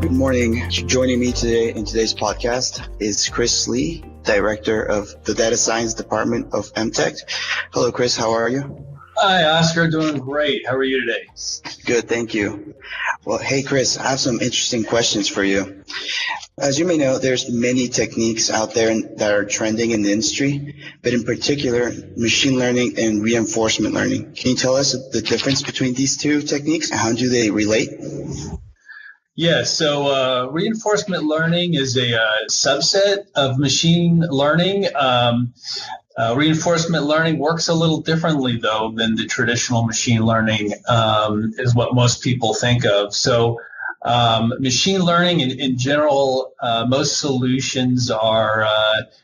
Good morning. Joining me today in today's podcast is Chris Lee, Director of the Data Science Department of MTech. Hello, Chris. How are you? Hi, Oscar. Doing great. How are you today? Good, thank you. Well, hey, Chris, I have some interesting questions for you. As you may know, there's many techniques out there that are trending in the industry, but in particular, machine learning and reinforcement learning. Can you tell us the difference between these two techniques and how do they relate? Yeah, so reinforcement learning is a subset of machine learning. Reinforcement learning works a little differently, though, than the traditional machine learning is what most people think of. So machine learning in general, most solutions are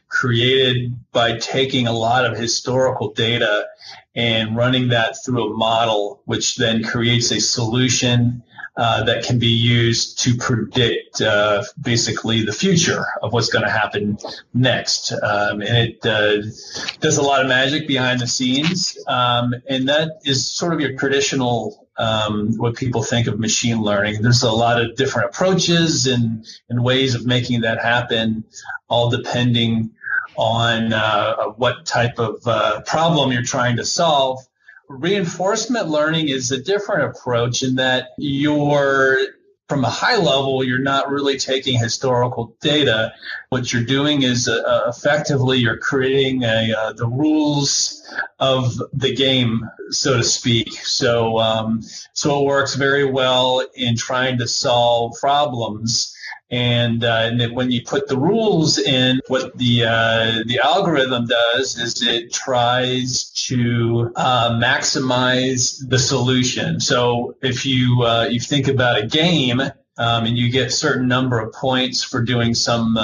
created by taking a lot of historical data and running that through a model, which then creates a solution that can be used to predict basically the future of what's going to happen next. And it does a lot of magic behind the scenes. And that is sort of your traditional what people think of machine learning. There's a lot of different approaches and ways of making that happen, all depending on what type of problem you're trying to solve. Reinforcement learning is a different approach in that from a high level, you're not really taking historical data. What you're doing is effectively you're creating the rules of the game, so to speak. So it works very well in trying to solve problems. And when you put the rules in, what the algorithm does is it tries to maximize the solution. So if you think about a game, and you get a certain number of points for doing some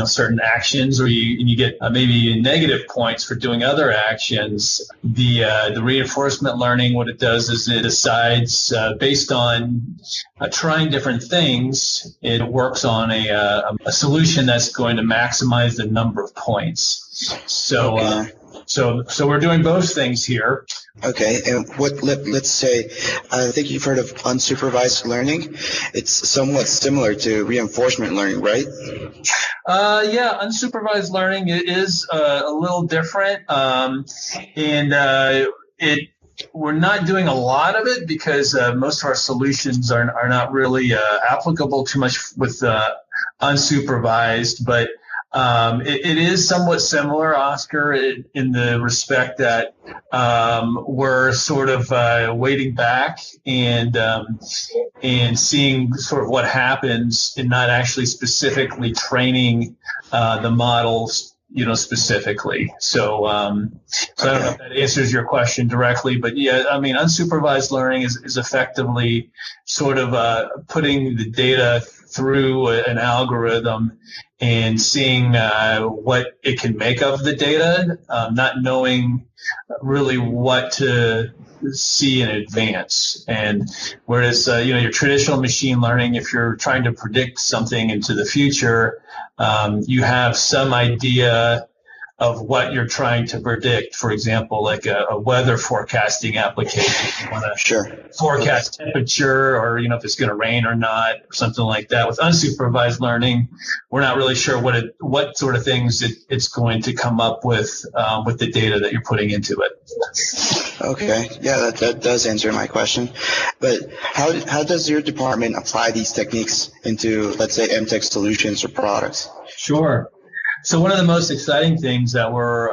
certain actions, or you get maybe negative points for doing other actions. The reinforcement learning, what it does is it decides based on trying different things, it works on a solution that's going to maximize the number of points. So. Okay. So we're doing both things here. Okay, and let's say, I think you've heard of unsupervised learning. It's somewhat similar to reinforcement learning, right? Yeah, unsupervised learning is a little different, we're not doing a lot of it because most of our solutions are not really applicable too much with unsupervised, but it is somewhat similar, Oscar, in the respect that we're sort of waiting back and seeing sort of what happens and not actually specifically training the models, specifically. So I don't know if that answers your question directly, but yeah, I mean, unsupervised learning is effectively sort of putting the data through an algorithm and seeing what it can make of the data, not knowing really what to see in advance. And whereas, your traditional machine learning, if you're trying to predict something into the future, you have some idea of what you're trying to predict. For example, like a weather forecasting application. You want to forecast temperature or, if it's going to rain or not, or something like that. With unsupervised learning, we're not really sure what sort of things it's going to come up with the data that you're putting into it. Okay. Yeah, that does answer my question. But how does your department apply these techniques into, let's say, MTech solutions or products? Sure. So one of the most exciting things that we're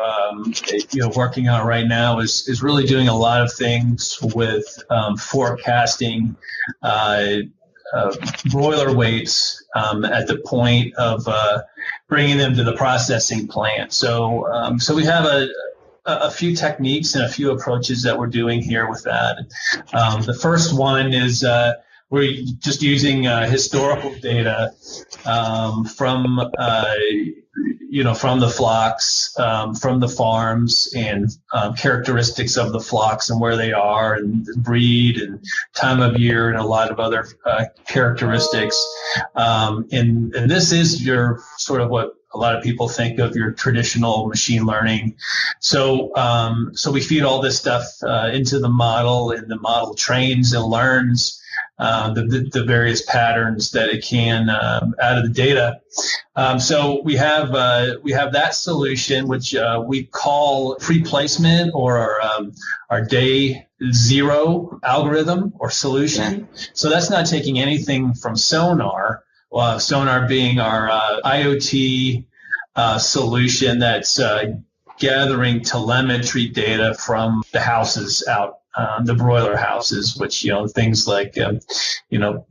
working on right now is really doing a lot of things with forecasting broiler weights at the point of bringing them to the processing plant. So we have a few techniques and a few approaches that we're doing here with that. The first one is we're just using historical data from the flocks, from the farms, and characteristics of the flocks and where they are, and breed, and time of year, and a lot of other characteristics. And this is your sort of what a lot of people think of your traditional machine learning. So we feed all this stuff into the model, and the model trains and learns the various patterns that it can out of the data. So we have that solution, which we call pre-placement, or our day zero algorithm or solution. So that's not taking anything from Sonar. Sonar being our IoT solution that's gathering telemetry data from the houses out. The broiler houses, which, things like,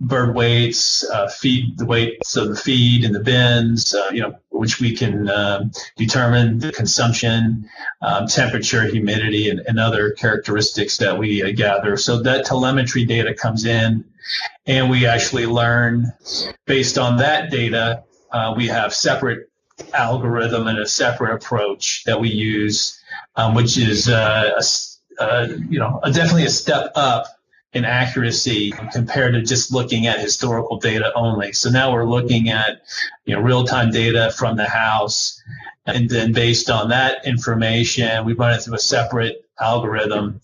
bird weights, feed, the weights of the feed in the bins, which we can determine the consumption, temperature, humidity, and other characteristics that we gather. So that telemetry data comes in, and we actually learn based on that data. We have separate algorithm and a separate approach that we use, which is definitely a step up in accuracy compared to just looking at historical data only. So now we're looking at, real-time data from the house, and then based on that information, we run it through a separate algorithm,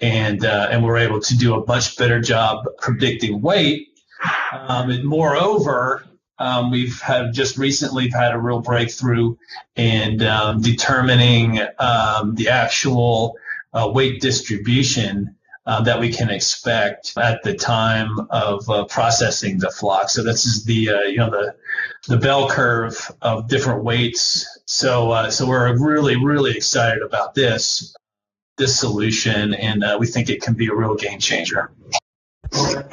and we're able to do a much better job predicting weight. And moreover, we've just recently had a real breakthrough in determining the actual weight distribution that we can expect at the time of processing the flock. So this is the bell curve of different weights. So we're really, really excited about this solution, and we think it can be a real game changer.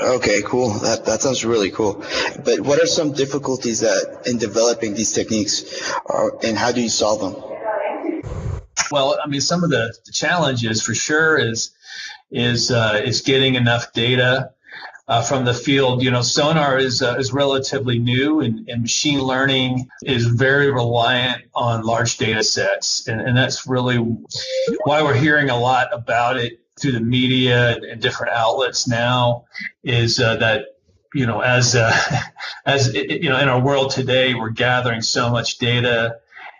Okay, cool. That sounds really cool. But what are some difficulties in developing these techniques, and how do you solve them? Well, I mean, some of the challenges for sure is getting enough data from the field. Sonar is relatively new, and machine learning is very reliant on large data sets, and that's really why we're hearing a lot about it through the media and different outlets now. Is that as in our world today, we're gathering so much data.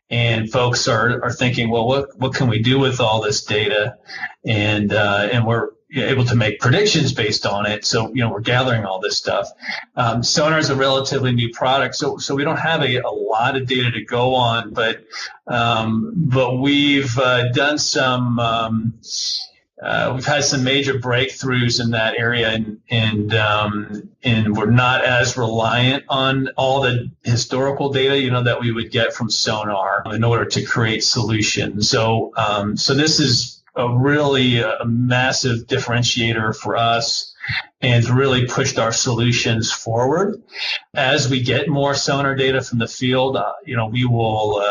And folks are thinking, well, what can we do with all this data? And we're able to make predictions based on it. So, we're gathering all this stuff. Sonar is a relatively new product, so we don't have a lot of data to go on, but we've done some. We've had some major breakthroughs in that area, and we're not as reliant on all the historical data, that we would get from Sonar in order to create solutions. So this is a massive differentiator for us, and really pushed our solutions forward. As we get more Sonar data from the field, we will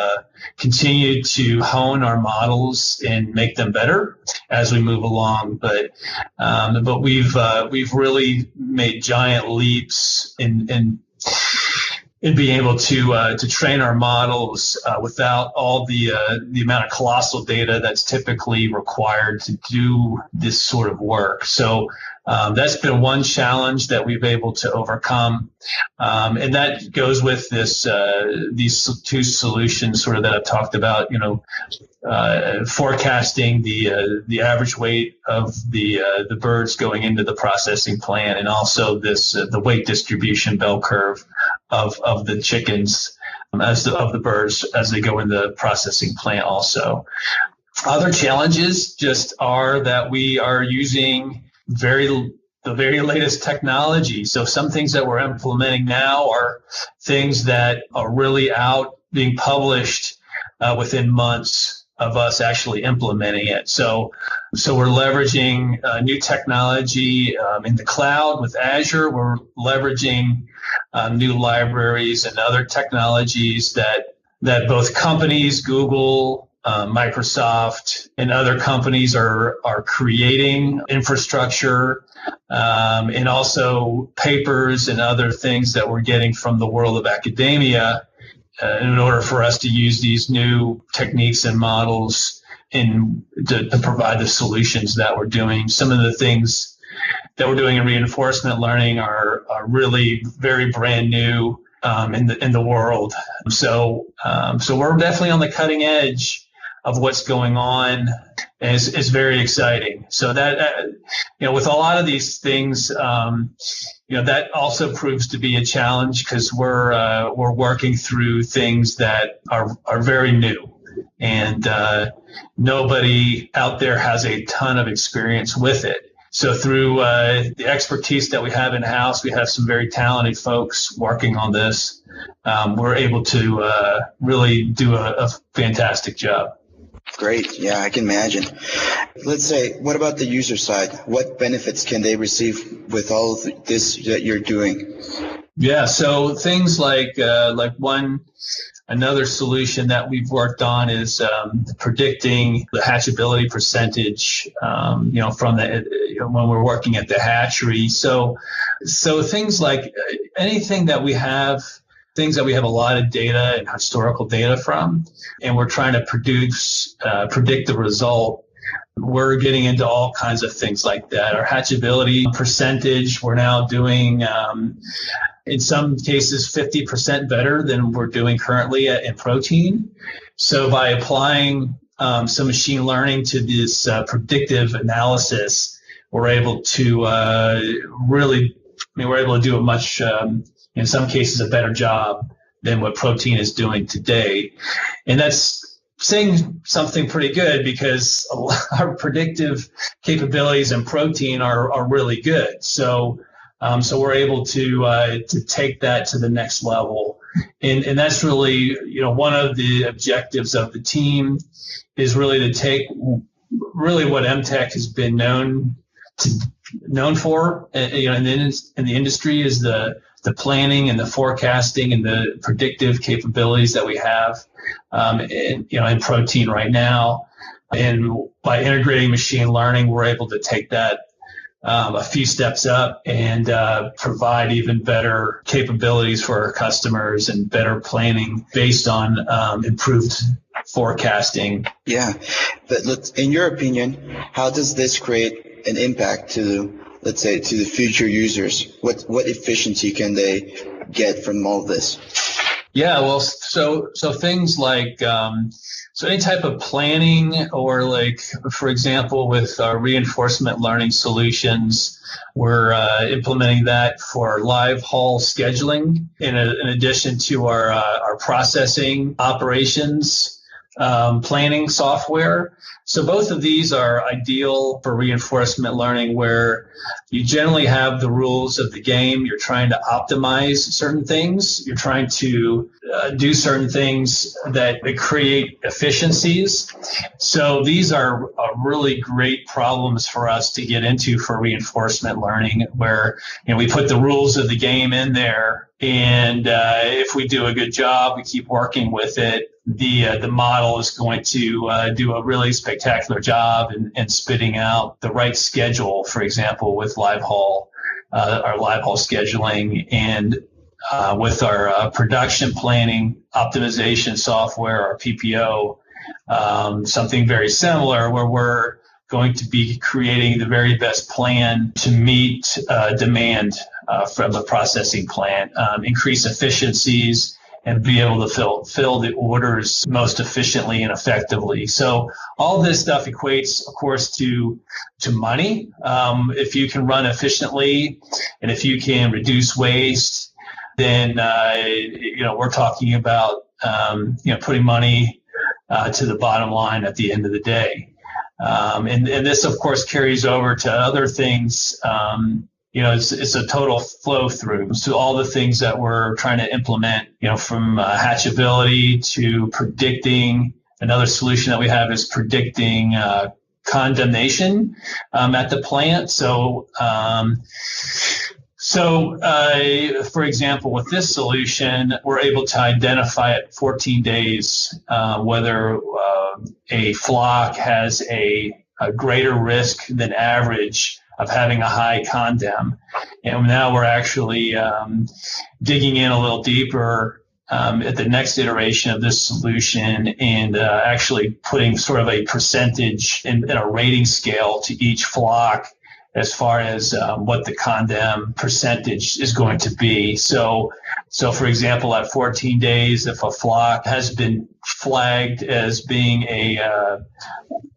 continue to hone our models and make them better as we move along. But we've really made giant leaps in being able to train our models without all the amount of colossal data that's typically required to do this sort of work. So that's been one challenge that we've been able to overcome, and that goes with these two solutions sort of that I've talked about. Forecasting the average weight of the birds going into the processing plant, and also the weight distribution bell curve of the chickens of the birds as they go in the processing plant also. Other challenges just are that we are using the very latest technology. So some things that we're implementing now are things that are really out being published within months of us actually implementing it. So we're leveraging new technology in the cloud with Azure. We're leveraging new libraries and other technologies that both companies, Google, Microsoft, and other companies are creating infrastructure, and also papers and other things that we're getting from the world of academia in order for us to use these new techniques and models to provide the solutions that we're doing. Some of the things that we're doing in reinforcement learning are really very brand new in the world. So we're definitely on the cutting edge of what's going on. And it's very exciting. So that with a lot of these things, that also proves to be a challenge because we're working through things that are very new, and nobody out there has a ton of experience with it. So through the expertise that we have in-house, we have some very talented folks working on this. We're able to really do a fantastic job. Great. Yeah, I can imagine. Let's say, what about the user side? What benefits can they receive with all of this that you're doing? Yeah, so things like another solution that we've worked on is predicting the hatchability percentage, from when we're working at the hatchery. So things like anything that we have. Things that we have a lot of data and historical data from, and we're trying to predict the result. We're getting into all kinds of things like that. Our hatchability percentage, we're now doing, in some cases, 50% better than we're doing currently in protein. So by applying some machine learning to this predictive analysis, we're able to we're able to do a much in some cases, a better job than what protein is doing today. And that's saying something pretty good because our predictive capabilities in protein are really good. So we're able to take that to the next level. And that's really, one of the objectives of the team is really to take really what MTech has been known for, in the industry is the planning and the forecasting and the predictive capabilities that we have in protein right now. And by integrating machine learning, we're able to take that a few steps up and provide even better capabilities for our customers and better planning based on improved forecasting. Yeah. But in your opinion, how does this create an impact to, let's say, to the future users? What efficiency can they get from all this? Yeah, well, so things like so any type of planning, or like, for example, with our reinforcement learning solutions, we're implementing that for live haul scheduling in addition to our processing operations planning software. So both of these are ideal for reinforcement learning, where you generally have the rules of the game. You're trying to optimize certain things. You're trying to do certain things that create efficiencies. So these are really great problems for us to get into for reinforcement learning, where we put the rules of the game in there, and if we do a good job, we keep working with it, the model is going to do a really spectacular job in spitting out the right schedule, for example, with live haul, our live haul scheduling, and with our production planning optimization software, our PPO, something very similar, where we're going to be creating the very best plan to meet demand from a processing plant, increase efficiencies, and be able to fill the orders most efficiently and effectively. So all this stuff equates, of course, to money. If you can run efficiently and if you can reduce waste, then we're talking about putting money to the bottom line at the end of the day. And this, of course, carries over to other things. It's a total flow through. So all the things that we're trying to implement, from hatchability to predicting. Another solution that we have is predicting condemnation at the plant. So for example, with this solution, we're able to identify at 14 days whether a flock has a greater risk than average of having a high condem. And now we're actually digging in a little deeper at the next iteration of this solution, and actually putting sort of a percentage in a rating scale to each flock, as far as what the condemn percentage is going to be. So for example, at 14 days, if a flock has been flagged as being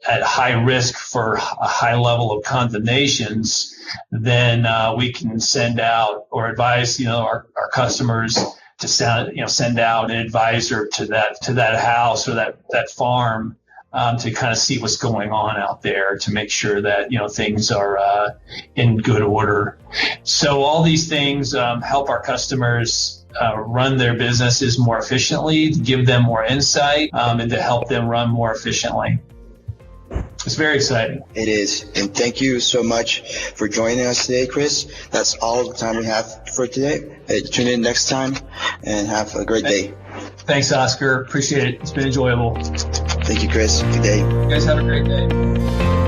at high risk for a high level of condemnations, then we can send out or advise our customers to send out an advisor to that house or that farm to kind of see what's going on out there to make sure that things are in good order. So all these things help our customers run their businesses more efficiently, give them more insight, and to help them run more efficiently. It's very exciting. It is. And thank you so much for joining us today, Chris. That's all the time we have for today. Tune in next time and have a great day. Thanks, Oscar. Appreciate it. It's been enjoyable. Thank you, Chris. Good day. You guys have a great day.